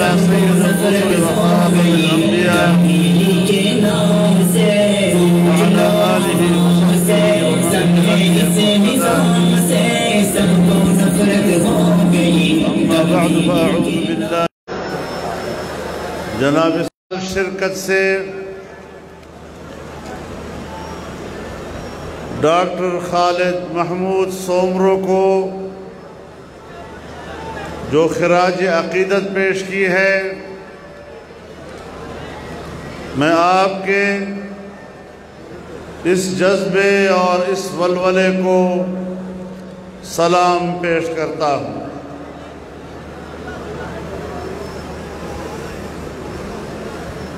سيد الرسل وخاتم الأنبياء وعلى آله وصحبه أما بعد فأعوذ بالله جناب شرکت سے ڈاکٹر خالد محمود سومرو کو جو خراج عقیدت پیش کی ہے، میں آپ کے اس جذبے اور اس ولولے کو سلام پیش کرتا ہوں۔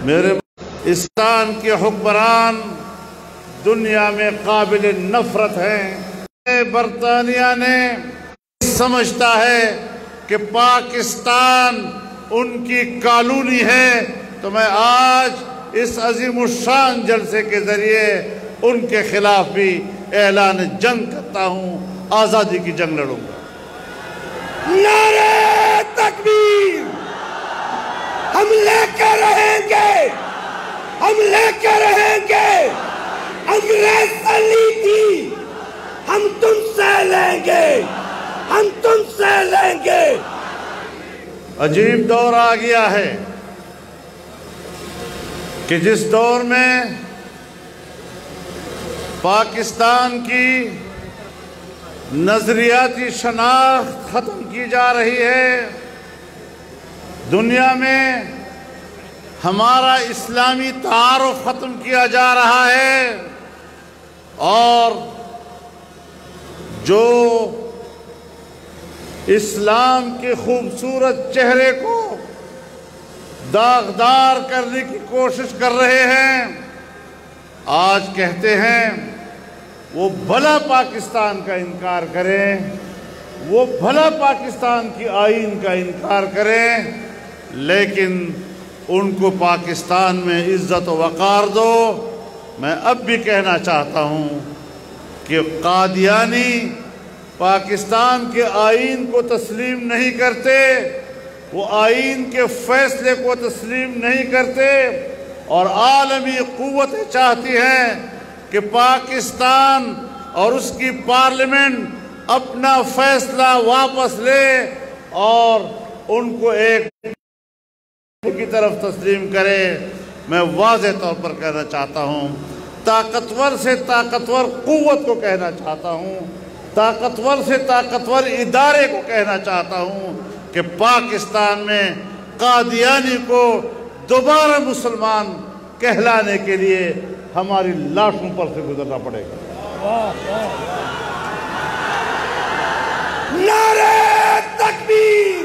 میرے اسلام کے حکمران دنیا میں قابل نفرت ہیں۔ برطانیہ نے سمجھتا ہے کہ پاکستان ان کی کالونی ہے، تو میں آج اس عظیم الشان جلسے کے ذریعے ان کے خلاف بھی اعلان جنگ کرتا ہوں، آزادی کی جنگ لڑوں گا۔ نعرہ تکبیر! ہم لے کے رہیں گے، ہم لے کے رہیں گے۔ انگریز سے لی تھی، ہم تم سے لیں گے، ہم تم سے لیں گے۔ عجیب دور آ گیا ہے کہ جس دور میں پاکستان کی نظریاتی شناخت ختم کی جا رہی ہے، دنیا میں ہمارا اسلامی تعارف ختم کیا جا رہا ہے، اور جو اسلام کے خوبصورت چہرے کو داغدار کرنے کی کوشش کر رہے ہیں، آج کہتے ہیں وہ بھلا پاکستان کا انکار کریں، وہ بھلا پاکستان کی آئین کا انکار کریں، لیکن ان کو پاکستان میں عزت و وقار دو۔ میں اب بھی کہنا چاہتا ہوں کہ قادیانی پاکستان کے آئین کو تسلیم نہیں کرتے، وہ آئین کے فیصلے کو تسلیم نہیں کرتے، اور عالمی قوتیں چاہتی ہیں کہ پاکستان اور اس کی پارلیمنٹ اپنا فیصلہ واپس لے اور ان کو ایک کی طرف تسلیم کرے۔ میں واضح طور پر کہنا چاہتا ہوں، طاقتور سے طاقتور قوت کو کہنا چاہتا ہوں، طاقتور سے طاقتور ادارے کو کہنا چاہتا ہوں کہ پاکستان میں قادیانی کو دوبارہ مسلمان کہلانے کے لیے ہماری لاشوں پر سے گزرنا پڑے گا۔ نعرہ تکبیر!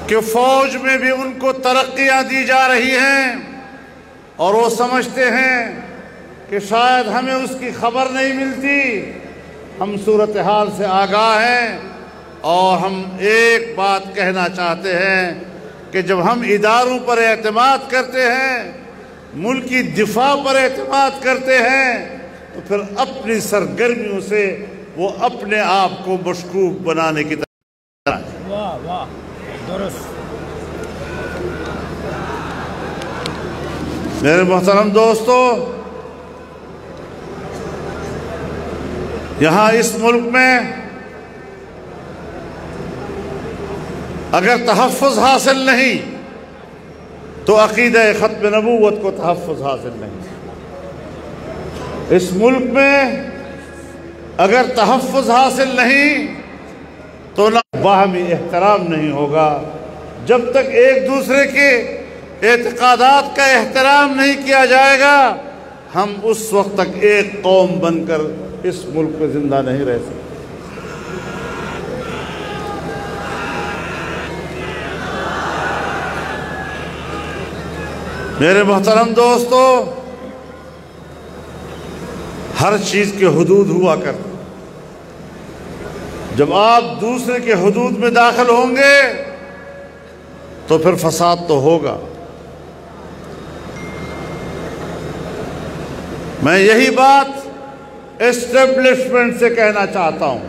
کہ فوج میں بھی ان کو ترقیاں دی جا رہی ہیں، اور وہ سمجھتے ہیں کہ شاید ہمیں اس کی خبر نہیں ملتی۔ ہم صورتحال سے آگاہ ہیں، اور ہم ایک بات کہنا چاہتے ہیں کہ جب ہم اداروں پر اعتماد کرتے ہیں، ملکی دفاع پر اعتماد کرتے ہیں، تو پھر اپنی سرگرمیوں سے وہ اپنے آپ کو مشکوک بنانے کی طرف۔ واہ واہ، درست۔ میرے محترم دوستو، یہاں اس ملک میں اگر تحفظ حاصل نہیں تو عقیدہ ختم نبوت کو تحفظ حاصل نہیں۔ اس ملک میں اگر تحفظ حاصل نہیں تو نہ باہمی احترام نہیں ہوگا۔ جب تک ایک دوسرے کے اعتقادات کا احترام نہیں کیا جائے گا، ہم اس وقت تک ایک قوم بن کر اس ملک میں زندہ نہیں رہ سکتے۔ میرے محترم دوستو، ہر چیز کے حدود ہوا کرتے، جب آپ دوسرے کے حدود میں داخل ہوں گے تو پھر فساد تو ہوگا۔ میں یہی بات اسٹیبلشمنٹ سے کہنا چاہتا ہوں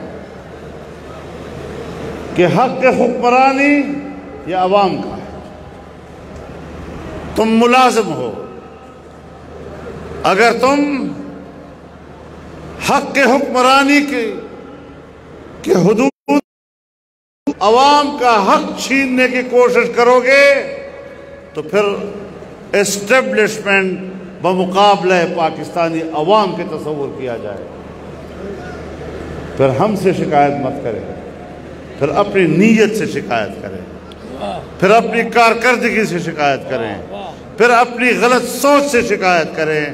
کہ حق حکمرانی یہ عوام کا ہے. تم ملازم ہو. اگر تم حق کے حکمرانی کے حدود عوام کا حق چھیننے کی کوشش کرو گے تو پھر اسٹیبلشمنٹ بمقابلہ پاکستانی عوام کے تصور کیا جائے. پھر ہم سے شکایت مت کریں, پھر اپنی نیت سے شکایت کریں, پھر اپنی کارکردگی سے شکایت کریں, پھر اپنی غلط سوچ سے شکایت کریں.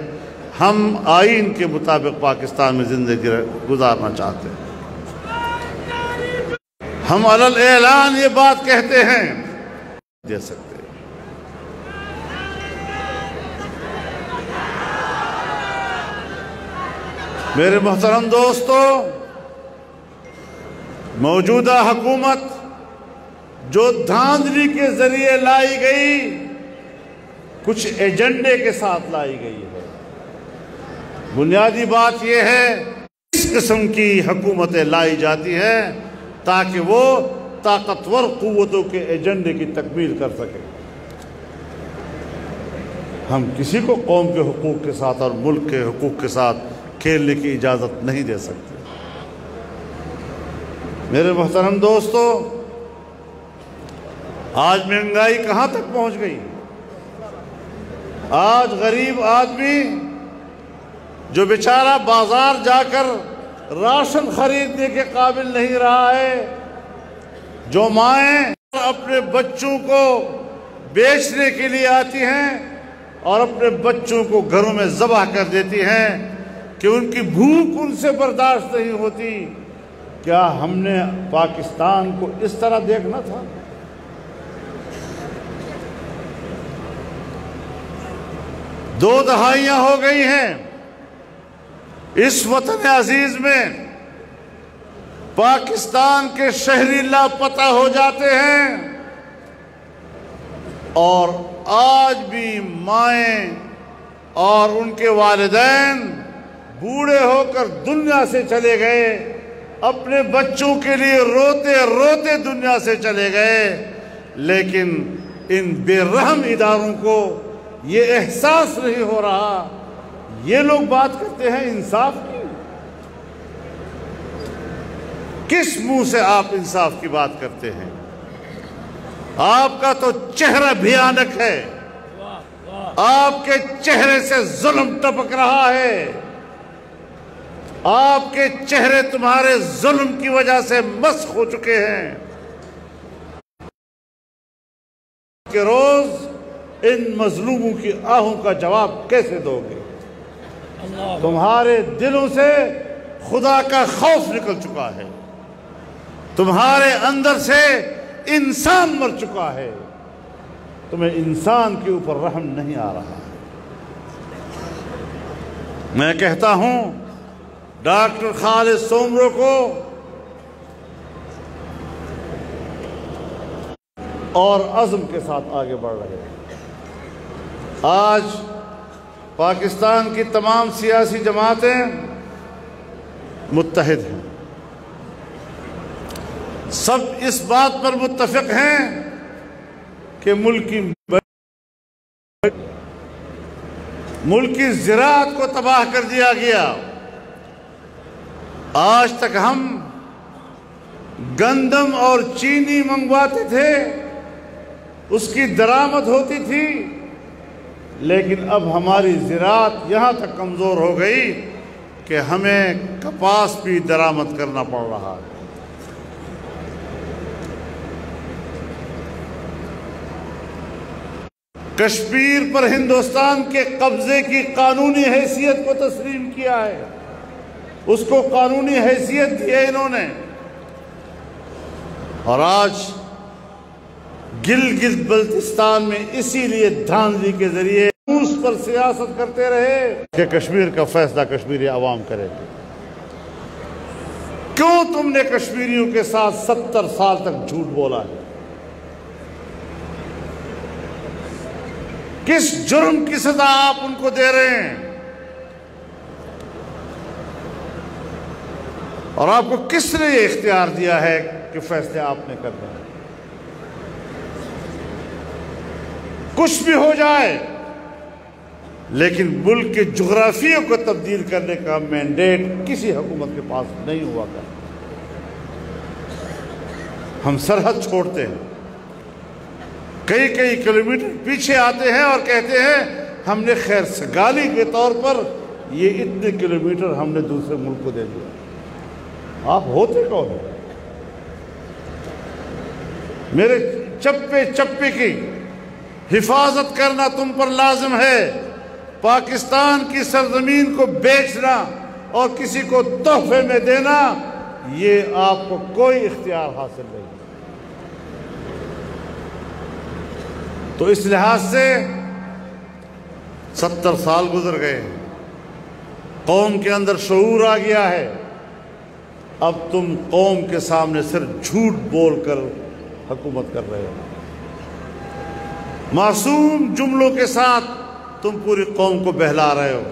ہم آئین کے مطابق پاکستان میں زندگی گزارنا چاہتے ہیں. ہم علل اعلان یہ بات کہتے ہیں دے سکتے. میرے محترم دوستو, موجودہ حکومت جو دھاندلی کے ذریعے لائی گئی, کچھ ایجنڈے کے ساتھ لائی گئی ہے. بنیادی بات یہ ہے اس قسم کی حکومتیں لائی جاتی ہیں تاکہ وہ طاقتور قوتوں کے ایجنڈے کی تکمیل کر سکے. ہم کسی کو قوم کے حقوق کے ساتھ اور ملک کے حقوق کے ساتھ کھیلنے کی اجازت نہیں دے سکتے. میرے محترم دوستو, آج مہنگائی کہاں تک پہنچ گئی. آج غریب آدمی جو بیچارہ بازار جا کر راشن خریدنے کے قابل نہیں رہا ہے, جو مائیں اپنے بچوں کو بیچنے کے لیے آتی ہیں اور اپنے بچوں کو گھروں میں ذبح کر دیتی ہیں کہ ان کی بھوک ان سے برداشت نہیں ہوتی, کیا ہم نے پاکستان کو اس طرح دیکھنا تھا؟ 2 دہائیاں ہو گئی ہیں اس وطن عزیز میں پاکستان کے شہری لاپتہ ہو جاتے ہیں, اور آج بھی مائیں اور ان کے والدین بوڑھے ہو کر دنیا سے چلے گئے, اپنے بچوں کے لیے روتے روتے دنیا سے چلے گئے. لیکن ان بے رحم اداروں کو یہ احساس نہیں ہو رہا. یہ لوگ بات کرتے ہیں انصاف کی. کس منہ سے آپ انصاف کی بات کرتے ہیں؟ آپ کا تو چہرہ بھیانک ہے, آپ کے چہرے سے ظلم ٹپک رہا ہے, آپ کے چہرے تمہارے ظلم کی وجہ سے مسخ ہو چکے ہیں. کہ روز ان مظلوموں کی آہوں کا جواب کیسے دو گے؟ تمہارے دلوں سے خدا کا خوف نکل چکا ہے, تمہارے اندر سے انسان مر چکا ہے, تمہیں انسان کے اوپر رحم نہیں آ رہا. میں کہتا ہوں ڈاکٹر خالد سومرو کو اور عزم کے ساتھ آگے بڑھ رہے ہیں. آج پاکستان کی تمام سیاسی جماعتیں متحد ہیں, سب اس بات پر متفق ہیں کہ ملکی زراعت کو تباہ کر دیا گیا. آج تک ہم گندم اور چینی منگواتے تھے, اس کی درآمد ہوتی تھی, لیکن اب ہماری زراعت یہاں تک کمزور ہو گئی کہ ہمیں کپاس بھی درآمد کرنا پڑ رہا ہے. کشمیر پر ہندوستان کے قبضے کی قانونی حیثیت کو تسلیم کیا ہے, اس کو قانونی حیثیت دی ہے انہوں نے, اور آج گلگت بلتستان میں اسی لیے دھاندلی کے ذریعے اس پر سیاست کرتے رہے کہ کشمیر کا فیصلہ کشمیری عوام کرے. کیوں تم نے کشمیریوں کے ساتھ 70 سال تک جھوٹ بولا ہے؟ کس جرم کی سزا آپ ان کو دے رہے ہیں؟ اور آپ کو کس نے یہ اختیار دیا ہے کہ فیصلے آپ نے کرنے ہیں؟ کچھ بھی ہو جائے، لیکن ملک کے جغرافیے کو تبدیل کرنے کا مینڈیٹ کسی حکومت کے پاس نہیں ہوا کرتا۔ ہم سرحد چھوڑتے ہیں، کئی کلومیٹر پیچھے آتے ہیں اور کہتے ہیں ہم نے خیر سگالی کے طور پر یہ اتنے کلومیٹر ہم نے دوسرے ملک کو دے دیا۔ آپ ہوتے کون ہیں؟ میرے چپے چپے کی حفاظت کرنا تم پر لازم ہے۔ پاکستان کی سرزمین کو بیچنا اور کسی کو تحفے میں دینا، یہ آپ کو کوئی اختیار حاصل نہیں۔ تو اس لحاظ سے 70 سال گزر گئے، قوم کے اندر شعور آ گیا ہے۔ اب تم قوم کے سامنے صرف جھوٹ بول کر حکومت کر رہے ہو، معصوم جملوں کے ساتھ تم پوری قوم کو بہلا رہے ہو۔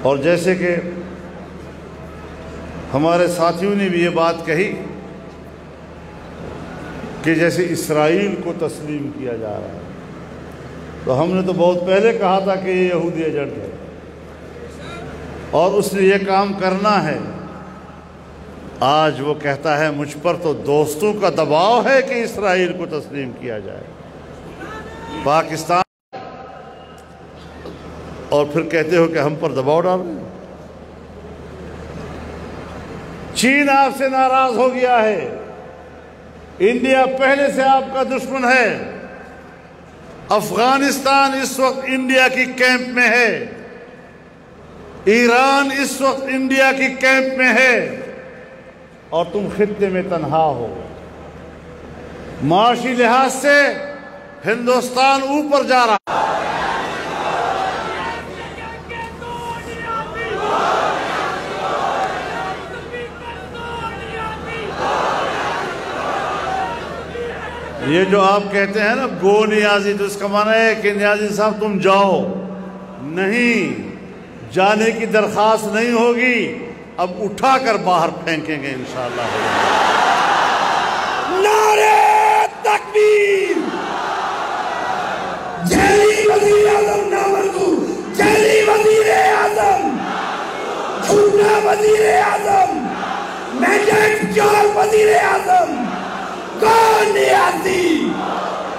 اور جیسے کہ ہمارے ساتھیوں نے بھی یہ بات کہی کہ جیسے اسرائیل کو تسلیم کیا جا رہا ہے، تو ہم نے تو بہت پہلے کہا تھا کہ یہ یہودی ایجنٹ ہے اور اس نے یہ کام کرنا ہے۔ آج وہ کہتا ہے مجھ پر تو دوستوں کا دباؤ ہے کہ اسرائیل کو تسلیم کیا جائے، پاکستان، اور پھر کہتے ہو کہ ہم پر دباؤ ڈال رہے ہیں۔ چین آپ سے ناراض ہو گیا ہے، انڈیا پہلے سے آپ کا دشمن ہے، افغانستان اس وقت انڈیا کی کیمپ میں ہے، ایران اس وقت انڈیا کی کیمپ میں ہے، اور تم خطے میں تنہا ہو۔ معاشی لحاظ سے ہندوستان اوپر جا رہا ہے۔ یہ جو آپ کہتے ہیں نا گو نیازی، تو اس کا معنی ہے کہ نیازی صاحب تم جاؤ، نہیں، جانے کی درخواست نہیں ہوگی، اب اٹھا کر باہر پھینکیں گے انشاءاللہ۔ نعرہ تکبیر! جیلی وزیر اعظم نامنظور، جیلی وزیر اعظم، جھوٹا وزیر اعظم، مینڈیٹ چور وزیر اعظم، کون نیازی؟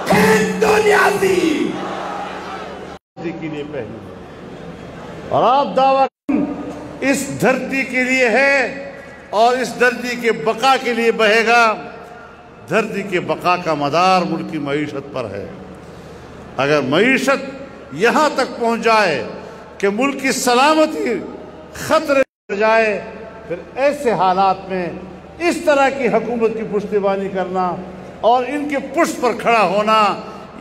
پھینک دو نیازی! کے لیے پہلی، اور آپ دعویٰ اس دھرتی کے لیے ہے اور اس دھرتی کے بقا کے لیے بہے گا۔ دھرتی کے بقا کا مدار ملک کی معیشت پر ہے۔ اگر معیشت یہاں تک پہنچ جائے کہ ملک کی سلامتی خطرے میں جائے، پھر ایسے حالات میں اس طرح کی حکومت کی پشتیبانی کرنا اور ان کے پشت پر کھڑا ہونا،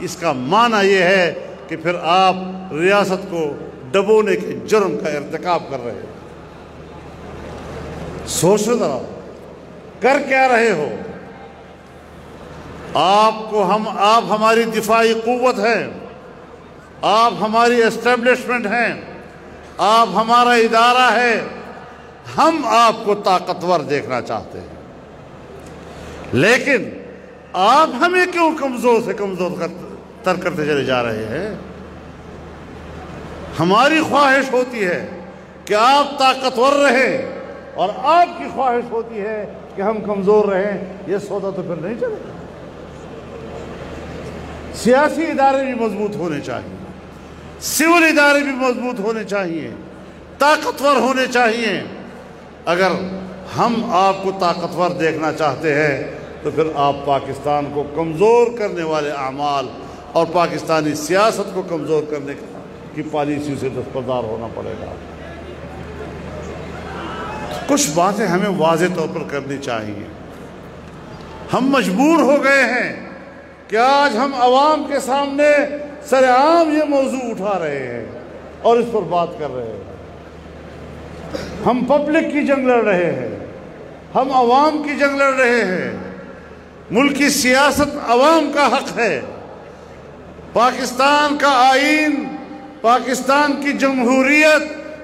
اس کا معنی یہ ہے کہ پھر آپ ریاست کو ڈبونے کے جرم کا ارتکاب کر رہے ہیں۔ سوچو ذرا، کر کیا رہے ہو؟ آپ ہماری دفاعی قوت ہیں، آپ ہماری اسٹیبلشمنٹ ہیں، آپ ہمارا ادارہ ہے، ہم آپ کو طاقتور دیکھنا چاہتے ہیں، لیکن آپ ہمیں کیوں کمزور سے کمزور تر کرتے چلے جا رہے ہیں؟ ہماری خواہش ہوتی ہے کہ آپ طاقتور رہیں اور آپ کی خواہش ہوتی ہے کہ ہم کمزور رہیں۔ یہ سودا تو پھر نہیں چلے گا۔ سیاسی ادارے بھی مضبوط ہونے چاہیے، سول ادارے بھی مضبوط ہونے چاہیے، طاقتور ہونے چاہیے۔ اگر ہم آپ کو طاقتور دیکھنا چاہتے ہیں تو پھر آپ پاکستان کو کمزور کرنے والے اعمال اور پاکستانی سیاست کو کمزور کرنے کی پالیسی سے دستبردار ہونا پڑے گا۔ کچھ باتیں ہمیں واضح طور پر کرنی چاہیے۔ ہم مجبور ہو گئے ہیں کہ آج ہم عوام کے سامنے سر عام یہ موضوع اٹھا رہے ہیں اور اس پر بات کر رہے ہیں۔ ہم پبلک کی جنگ لڑ رہے ہیں، ہم عوام کی جنگ لڑ رہے ہیں۔ ملک کی سیاست عوام کا حق ہے۔ پاکستان کا آئین، پاکستان کی جمہوریت،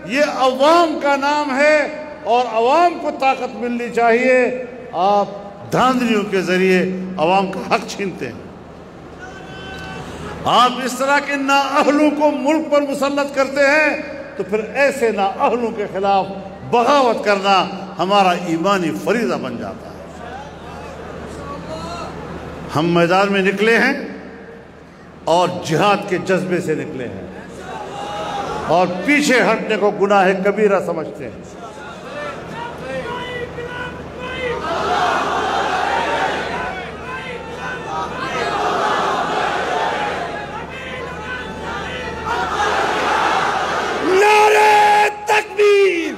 یہ عوام کا نام ہے اور عوام کو طاقت ملنی چاہیے۔ آپ دھاندلیوں کے ذریعے عوام کا حق چھینتے ہیں۔ آپ اس طرح کے نااہلوں کو ملک پر مسلط کرتے ہیں تو پھر ایسے نااہلوں کے خلاف بغاوت کرنا ہمارا ایمانی فریضہ بن جاتا ہے۔ ہم میدان میں نکلے ہیں اور جہاد کے جذبے سے نکلے ہیں اور پیچھے ہٹنے کو گناہ کبیرہ سمجھتے ہیں۔ نعرہ تکبیر!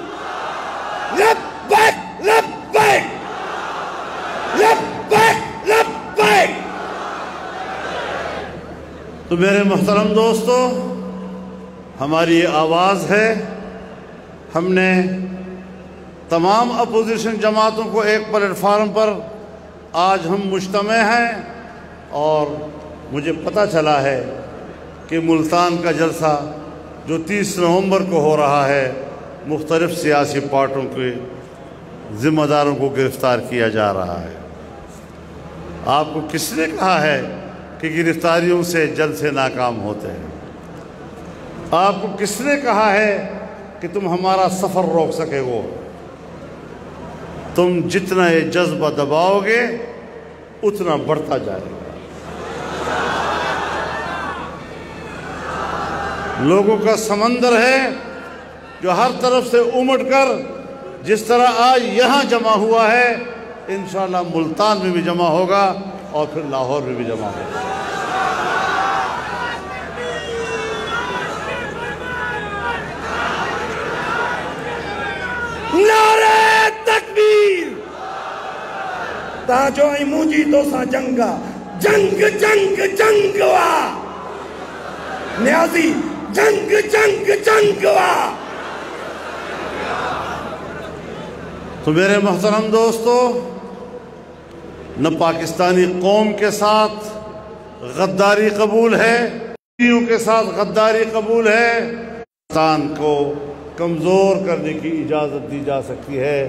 لبیک لبیک لبیک لبیک! تو میرے محترم دوستو، ہماری یہ آواز ہے۔ ہم نے تمام اپوزیشن جماعتوں کو ایک پلیٹ فارم پر آج ہم مجتمع ہیں، اور مجھے پتہ چلا ہے کہ ملتان کا جلسہ جو 30 نومبر کو ہو رہا ہے، مختلف سیاسی پارٹیوں کے ذمہ داروں کو گرفتار کیا جا رہا ہے۔ آپ کو کس نے کہا ہے کہ گرفتاریوں سے جلسے ناکام ہوتے ہیں؟ آپ کو کس نے کہا ہے کہ تم ہمارا سفر روک سکے گو؟ تم جتنا یہ جذبہ دباؤ گے اتنا بڑھتا جائے گا۔ لوگوں کا سمندر ہے جو ہر طرف سے امٹ کر جس طرح آج یہاں جمع ہوا ہے، انشاءاللہ ملتان میں بھی جمع ہوگا اور پھر لاہور میں بھی جمع ہوگا۔ نعرہ تکبیر! تاجو ایموجی تو سا جنگا جنگ جنگ جنگ وا نیازی جنگ جنگ جنگ وا۔ تو میرے محترم دوستو، نہ پاکستانی قوم کے ساتھ غداری قبول ہے، کے ساتھ غداری قبول ہے۔ پاکستان کو کمزور کرنے کی اجازت دی جا سکتی ہے،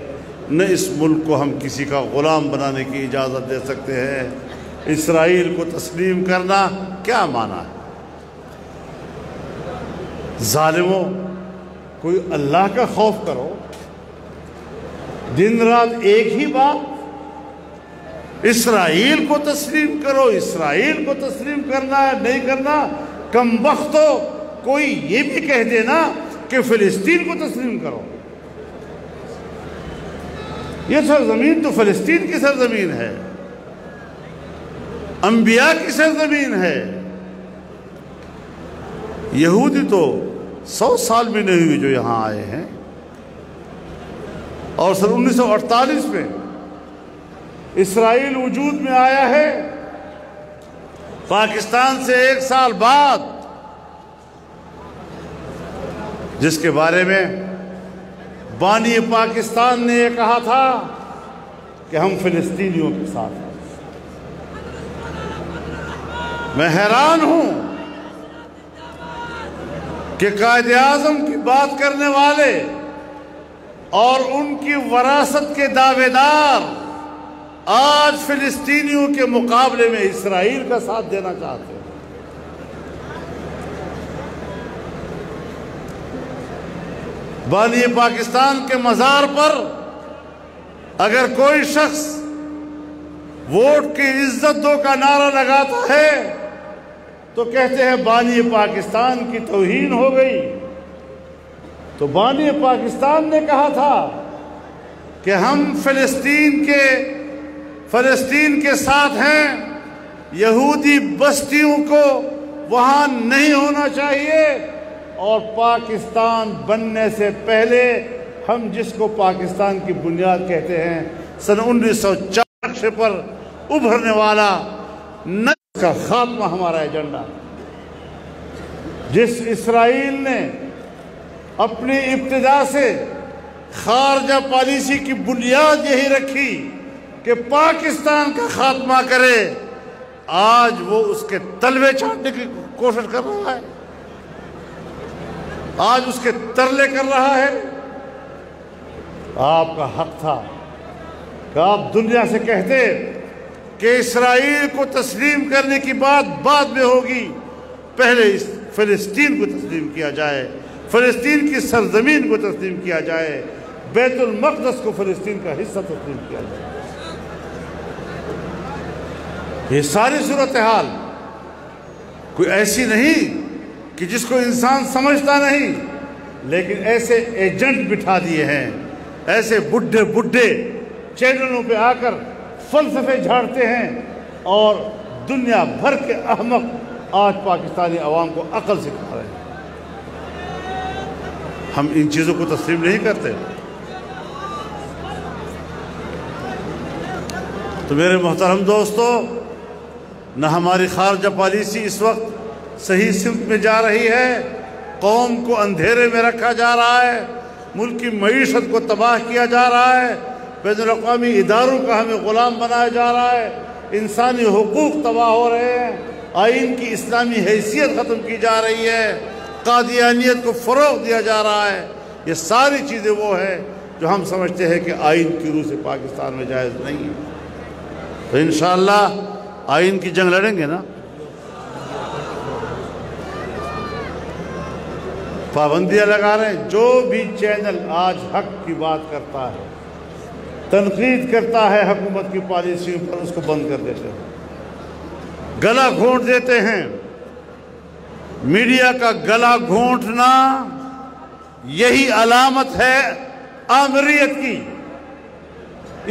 نہ اس ملک کو ہم کسی کا غلام بنانے کی اجازت دے سکتے ہیں۔ اسرائیل کو تسلیم کرنا کیا معنی ہے؟ ظالموں، کوئی اللہ کا خوف کرو، دن رات ایک ہی بات، اسرائیل کو تسلیم کرو، اسرائیل کو تسلیم کرنا ہے نہیں کرنا۔ کم بختو، کوئی یہ بھی کہہ دینا کہ فلسطین کو تسلیم کرو۔ یہ سرزمین تو فلسطین کی سرزمین ہے، انبیاء کی سرزمین ہے۔ یہودی تو 100 سال بھی نہیں ہوئی جو یہاں آئے ہیں، اور سن 1948 میں اسرائیل وجود میں آیا ہے۔ پاکستان سے 1 سال بعد، جس کے بارے میں بانی پاکستان نے یہ کہا تھا کہ ہم فلسطینیوں کے ساتھ ہیں۔ میں حیران ہوں کہ قائد اعظم کی بات کرنے والے اور ان کی وراثت کے دعوے دار آج فلسطینیوں کے مقابلے میں اسرائیل کا ساتھ دینا چاہتے ہیں۔ بانی پاکستان کے مزار پر اگر کوئی شخص ووٹ کی عزت دو کا نعرہ لگاتا ہے تو کہتے ہیں بانی پاکستان کی توہین ہو گئی۔ تو بانی پاکستان نے کہا تھا کہ ہم فلسطین کے ساتھ ہیں، یہودی بستیوں کو وہاں نہیں ہونا چاہیے، اور پاکستان بننے سے پہلے ہم جس کو پاکستان کی بنیاد کہتے ہیں، سن 1904 پر ابھرنے والا نسل کا خاتمہ ہمارا ایجنڈا۔ جس اسرائیل نے اپنی ابتدا سے خارجہ پالیسی کی بنیاد یہی رکھی کہ پاکستان کا خاتمہ کرے، آج وہ اس کے تلوے چاٹنے کی کوشش کر رہا ہے، آج اس کے ترلے کر رہا ہے۔ آپ کا حق تھا کہ آپ دنیا سے کہتے کہ اسرائیل کو تسلیم کرنے کی بات بعد میں ہوگی، پہلے اس فلسطین کو تسلیم کیا جائے، فلسطین کی سرزمین کو تسلیم کیا جائے، بیت المقدس کو فلسطین کا حصہ تسلیم کیا جائے۔ یہ ساری صورتحال کوئی ایسی نہیں کہ جس کو انسان سمجھتا نہیں، لیکن ایسے ایجنٹ بٹھا دیے ہیں، ایسے بڈھے چینلوں پہ آ کر فلسفے جھاڑتے ہیں، اور دنیا بھر کے احمق آج پاکستانی عوام کو عقل سکھا رہے ہیں۔ ہم ان چیزوں کو تسلیم نہیں کرتے۔ تو میرے محترم دوستو، نہ ہماری خارجہ پالیسی اس وقت صحیح سمت میں جا رہی ہے، قوم کو اندھیرے میں رکھا جا رہا ہے، ملک کی معیشت کو تباہ کیا جا رہا ہے، بین الاقوامی اداروں کا ہمیں غلام بنایا جا رہا ہے، انسانی حقوق تباہ ہو رہے ہیں، آئین کی اسلامی حیثیت ختم کی جا رہی ہے، قادیانیت کو فروغ دیا جا رہا ہے۔ یہ ساری چیزیں وہ ہیں جو ہم سمجھتے ہیں کہ آئین کی روح سے پاکستان میں جائز نہیں ہے۔ تو انشاءاللہ آئین کی جنگ لڑیں گے نا۔ پابندیاں لگا رہے ہیں، جو بھی چینل آج حق کی بات کرتا ہے، تنقید کرتا ہے حکومت کی پالیسیوں پر، اس کو بند کر دیتے ہیں، گلا گھونٹ دیتے ہیں۔ میڈیا کا گلا گھونٹنا یہی علامت ہے آمریت کی،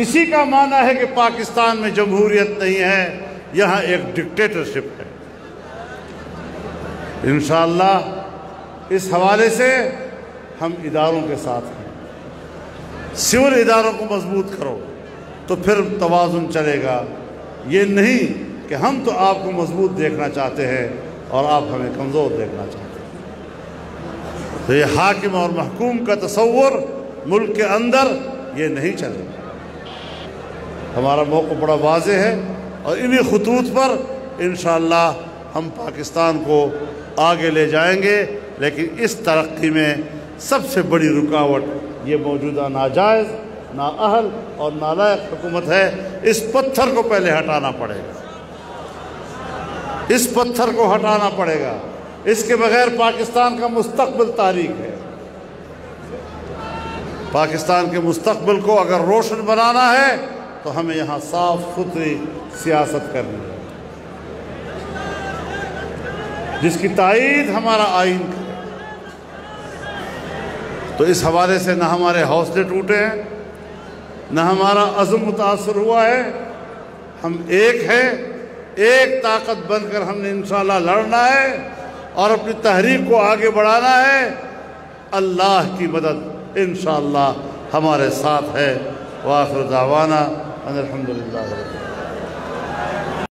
اسی کا معنی ہے کہ پاکستان میں جمہوریت نہیں ہے، یہاں ایک ڈکٹیٹرشپ ہے۔ انشاءاللہ اس حوالے سے ہم اداروں کے ساتھ ہیں۔ سول اداروں کو مضبوط کرو تو پھر توازن چلے گا، یہ نہیں کہ ہم تو آپ کو مضبوط دیکھنا چاہتے ہیں اور آپ ہمیں کمزور دیکھنا چاہتے ہیں۔ تو یہ حاکم اور محکوم کا تصور ملک کے اندر یہ نہیں چلے گا۔ ہمارا موقع بڑا واضح ہے، اور انہی خطوط پر انشاءاللہ ہم پاکستان کو آگے لے جائیں گے، لیکن اس ترقی میں سب سے بڑی رکاوٹ یہ موجودہ ناجائز، نااہل اور نالائق حکومت ہے۔ اس پتھر کو پہلے ہٹانا پڑے گا، اس پتھر کو ہٹانا پڑے گا، اس کے بغیر پاکستان کا مستقبل تاریک ہے۔ پاکستان کے مستقبل کو اگر روشن بنانا ہے تو ہمیں یہاں صاف ستھری سیاست کرنی ہے، جس کی تائید ہمارا آئین کرے۔ تو اس حوالے سے نہ ہمارے حوصلے ٹوٹے ہیں، نہ ہمارا عزم متاثر ہوا ہے، ہم ایک ہیں، ایک طاقت بن کر ہم نے انشاءاللہ لڑنا ہے اور اپنی تحریک کو آگے بڑھانا ہے۔ اللہ کی مدد انشاءاللہ ہمارے ساتھ ہے۔ وآخر دعوانا ان الحمدللہ رب العالمین۔